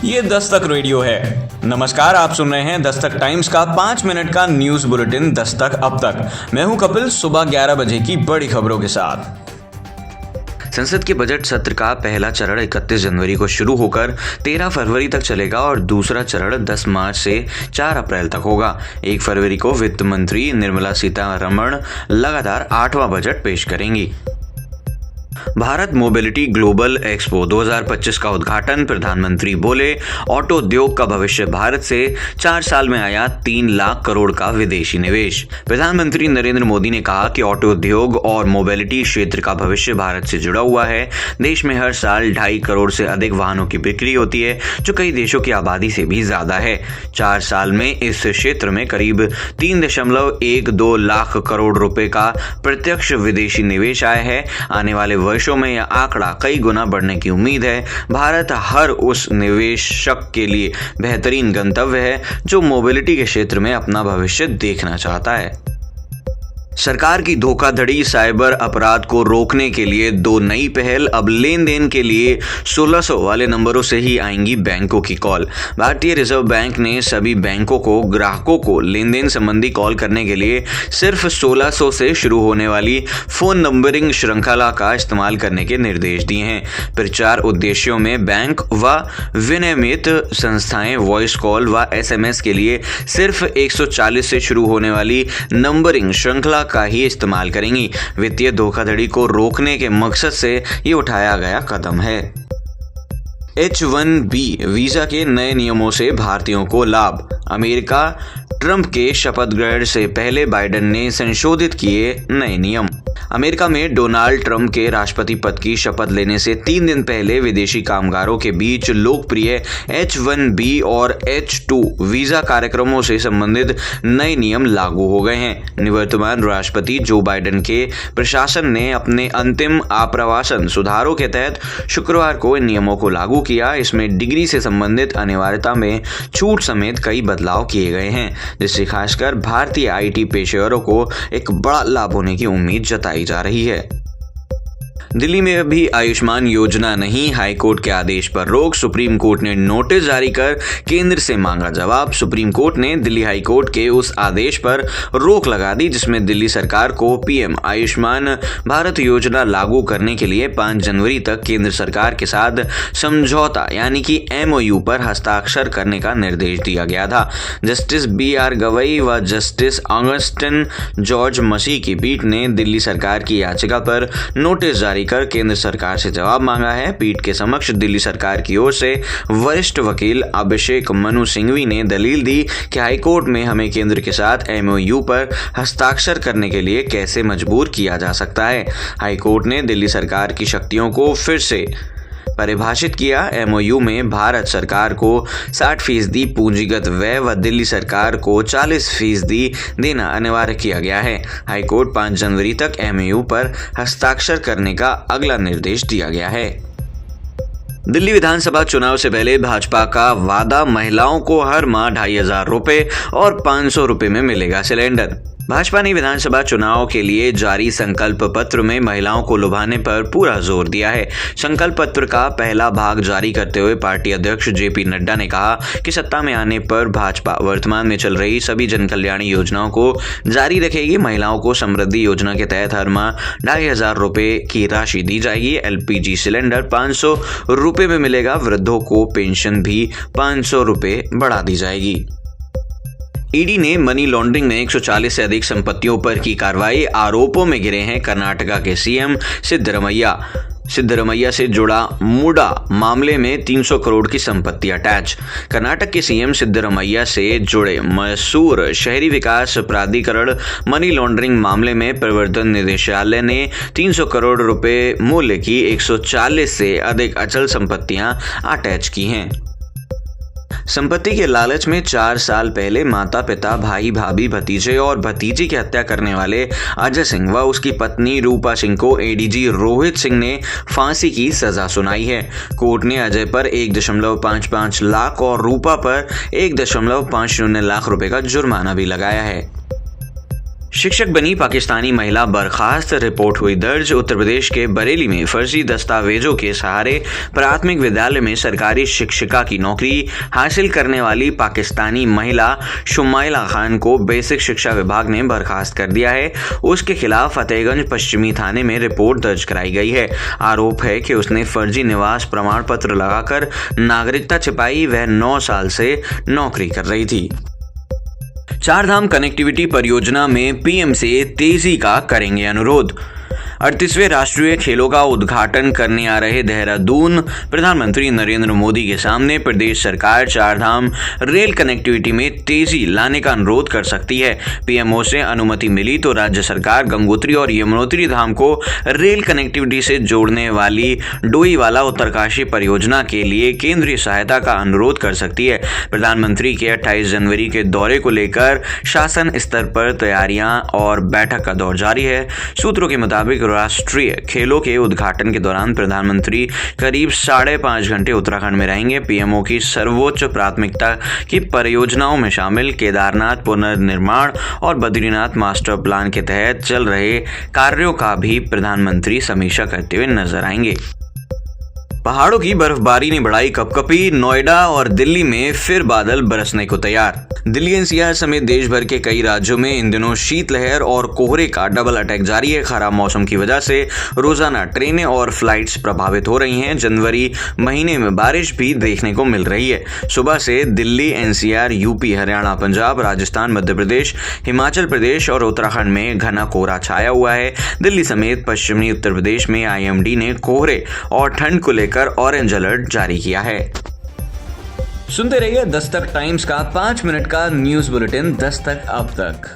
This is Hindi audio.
ये दस्तक रेडियो है। नमस्कार, आप सुन रहे हैं दस्तक टाइम्स का 5 मिनट का न्यूज बुलेटिन दस्तक अब तक। मैं हूं कपिल। सुबह 11 बजे की बड़ी खबरों के साथ। संसद के बजट सत्र का पहला चरण 31 जनवरी को शुरू होकर 13 फरवरी तक चलेगा और दूसरा चरण 10 मार्च से 4 अप्रैल तक होगा। 1 फरवरी को वित्त मंत्री निर्मला सीतारमण लगातार 8वां बजट पेश करेंगी। भारत मोबिलिटी ग्लोबल एक्सपो 2025 का उद्घाटन प्रधानमंत्री बोले, ऑटो उद्योग का भविष्य भारत से 4 साल में आया 3 लाख करोड़ का विदेशी निवेश। प्रधानमंत्री नरेंद्र मोदी ने कहा कि ऑटो उद्योग और मोबिलिटी क्षेत्र का भविष्य भारत से जुड़ा हुआ है। देश में हर साल 2.5 करोड़ से अधिक वाहनों की बिक्री होती है, जो कई देशों की आबादी से भी ज्यादा है। 4 साल में इस क्षेत्र में करीब 3.12 लाख करोड़ रुपए का प्रत्यक्ष विदेशी निवेश आया है। आने वाले वर्षों में यह आंकड़ा कई गुना बढ़ने की उम्मीद है। भारत हर उस निवेशक के लिए बेहतरीन गंतव्य है जो मोबिलिटी के क्षेत्र में अपना भविष्य देखना चाहता है। सरकार की धोखाधड़ी साइबर अपराध को रोकने के लिए 2 नई पहल। अब लेन देन के लिए 1600 वाले नंबरों से ही आएंगी बैंकों की कॉल। भारतीय रिजर्व बैंक ने सभी बैंकों को ग्राहकों को लेन देन संबंधी कॉल करने के लिए सिर्फ 1600 से शुरू होने वाली फोन नंबरिंग श्रृंखला का इस्तेमाल करने के निर्देश दिए हैं। प्रचार उद्देश्यों में बैंक व विनियमित संस्थाएं वॉइस कॉल व SMS के लिए सिर्फ 140 से शुरू होने वाली नंबरिंग श्रृंखला का ही इस्तेमाल करेंगी। वित्तीय धोखाधड़ी को रोकने के मकसद से ये उठाया गया कदम है। H-1B वीजा के नए नियमों से भारतीयों को लाभ। अमेरिका ट्रंप के शपथ ग्रहण से पहले बाइडेन ने संशोधित किए नए नियम। अमेरिका में डोनाल्ड ट्रंप के राष्ट्रपति पद की शपथ लेने से 3 दिन पहले विदेशी कामगारों के बीच लोकप्रिय H-1B और H-2 वीजा कार्यक्रमों से संबंधित नए नियम लागू हो गए हैं। निवर्तमान राष्ट्रपति जो बाइडेन के प्रशासन ने अपने अंतिम आप्रवासन सुधारों के तहत शुक्रवार को इन नियमों को लागू किया। इसमें डिग्री से संबंधित अनिवार्यता में छूट समेत कई बदलाव किए गए हैं, जिससे खासकर भारतीय IT पेशेवरों को एक बड़ा लाभ होने की उम्मीद जताई जा रही है। दिल्ली में अभी आयुष्मान योजना नहीं, हाईकोर्ट के आदेश पर रोक। सुप्रीम कोर्ट ने नोटिस जारी कर केंद्र से मांगा जवाब। सुप्रीम कोर्ट ने दिल्ली हाईकोर्ट के उस आदेश पर रोक लगा दी जिसमें दिल्ली सरकार को PM आयुष्मान भारत योजना लागू करने के लिए 5 जनवरी तक केंद्र सरकार के साथ समझौता यानी कि MOU पर हस्ताक्षर करने का निर्देश दिया गया था। जस्टिस BR गवई व जस्टिस ऑगस्टिन जॉर्ज मसीह की पीठ ने दिल्ली सरकार की याचिका पर नोटिस जारी कर केंद्र सरकार से जवाब मांगा है। पीठ के समक्ष दिल्ली सरकार की ओर से वरिष्ठ वकील अभिषेक मनु सिंघवी ने दलील दी कि हाईकोर्ट में हमें केंद्र के साथ MOU पर हस्ताक्षर करने के लिए कैसे मजबूर किया जा सकता है। हाईकोर्ट ने दिल्ली सरकार की शक्तियों को फिर से परिभाषित किया। MOU में भारत सरकार को 60% पूंजीगत व्यय व दिल्ली सरकार को 40% देना अनिवार्य किया गया है। हाईकोर्ट 5 जनवरी तक MOU पर हस्ताक्षर करने का अगला निर्देश दिया गया है। दिल्ली विधानसभा चुनाव से पहले भाजपा का वादा, महिलाओं को हर माह 2500 रुपए और 500 रुपए में मिलेगा सिलेंडर। भाजपा ने विधानसभा चुनाव के लिए जारी संकल्प पत्र में महिलाओं को लुभाने पर पूरा जोर दिया है। संकल्प पत्र का पहला भाग जारी करते हुए पार्टी अध्यक्ष JP नड्डा ने कहा कि सत्ता में आने पर भाजपा वर्तमान में चल रही सभी जन कल्याणी योजनाओं को जारी रखेगी। महिलाओं को समृद्धि योजना के तहत हर माह 2500 रुपए की राशि दी जाएगी। LPG सिलेंडर 500 रुपए में मिलेगा। वृद्धों को पेंशन भी 500 रुपए बढ़ा दी जाएगी। ईडी ने मनी लॉन्ड्रिंग में 140 से अधिक संपत्तियों पर की कार्रवाई। आरोपों में घिरे हैं कर्नाटका के CM सिद्धरमैया से जुड़ा मुडा मामले में 300 करोड़ की संपत्ति अटैच। कर्नाटक के CM सिद्धरमैया से जुड़े मैसूर शहरी विकास प्राधिकरण मनी लॉन्ड्रिंग मामले में प्रवर्तन निदेशालय ने 300 करोड़ रुपए मूल्य की 140 से अधिक अचल संपत्तियां अटैच की हैं। संपत्ति के लालच में 4 साल पहले माता पिता, भाई भाभी, भतीजे और भतीजी की हत्या करने वाले अजय सिंह व उसकी पत्नी रूपा सिंह को ADG रोहित सिंह ने फांसी की सजा सुनाई है। कोर्ट ने अजय पर 1.55 लाख और रूपा पर 1.50 लाख रुपए का जुर्माना भी लगाया है। शिक्षक बनी पाकिस्तानी महिला बर्खास्त, रिपोर्ट हुई दर्ज। उत्तर प्रदेश के बरेली में फर्जी दस्तावेजों के सहारे प्राथमिक विद्यालय में सरकारी शिक्षिका की नौकरी हासिल करने वाली पाकिस्तानी महिला शुमाइला खान को बेसिक शिक्षा विभाग ने बर्खास्त कर दिया है। उसके खिलाफ फतेहगंज पश्चिमी थाने में रिपोर्ट दर्ज कराई गई है। आरोप है कि उसने फर्जी निवास प्रमाण पत्र लगाकर नागरिकता छिपाई। वह 9 साल से नौकरी कर रही थी। चारधाम कनेक्टिविटी परियोजना में पीएम से तेजी का करेंगे अनुरोध। 38वें राष्ट्रीय खेलों का उद्घाटन करने आ रहे देहरादून प्रधानमंत्री नरेंद्र मोदी के सामने प्रदेश सरकार चारधाम रेल कनेक्टिविटी में तेजी लाने का अनुरोध कर सकती है। पीएमओ से अनुमति मिली तो राज्य सरकार गंगोत्री और यमुनोत्री धाम को रेल कनेक्टिविटी से जोड़ने वाली डोईवाला उत्तरकाशी परियोजना के लिए केंद्रीय सहायता का अनुरोध कर सकती है। प्रधानमंत्री के 28 जनवरी के दौरे को लेकर शासन स्तर पर तैयारियां और बैठक का दौर जारी है। सूत्रों के मुताबिक राष्ट्रीय खेलों के उद्घाटन के दौरान प्रधानमंत्री करीब 5.5 घंटे उत्तराखंड में रहेंगे। पीएमओ की सर्वोच्च प्राथमिकता की परियोजनाओं में शामिल केदारनाथ पुनर्निर्माण और बद्रीनाथ मास्टर प्लान के तहत चल रहे कार्यों का भी प्रधानमंत्री समीक्षा करते हुए नजर आएंगे। पहाड़ों की बर्फबारी ने बढ़ाई कपकपी। नोएडा और दिल्ली में फिर बादल बरसने को तैयार। दिल्ली एनसीआर समेत देश भर के कई राज्यों में इन दिनों शीतलहर और कोहरे का डबल अटैक जारी है। खराब मौसम की वजह से रोजाना ट्रेनें और फ्लाइट्स प्रभावित हो रही हैं। जनवरी महीने में बारिश भी देखने को मिल रही है। सुबह से दिल्ली एनसीआर, यूपी, हरियाणा, पंजाब, राजस्थान, मध्य प्रदेश, हिमाचल प्रदेश और उत्तराखंड में घना कोहरा छाया हुआ है। दिल्ली समेत पश्चिमी उत्तर प्रदेश में आईएमडी ने कोहरे और ठंड को लेकर ऑरेंज अलर्ट जारी किया है। सुनते रहिए दस्तक टाइम्स का 5 मिनट का न्यूज बुलेटिन दस्तक अब तक।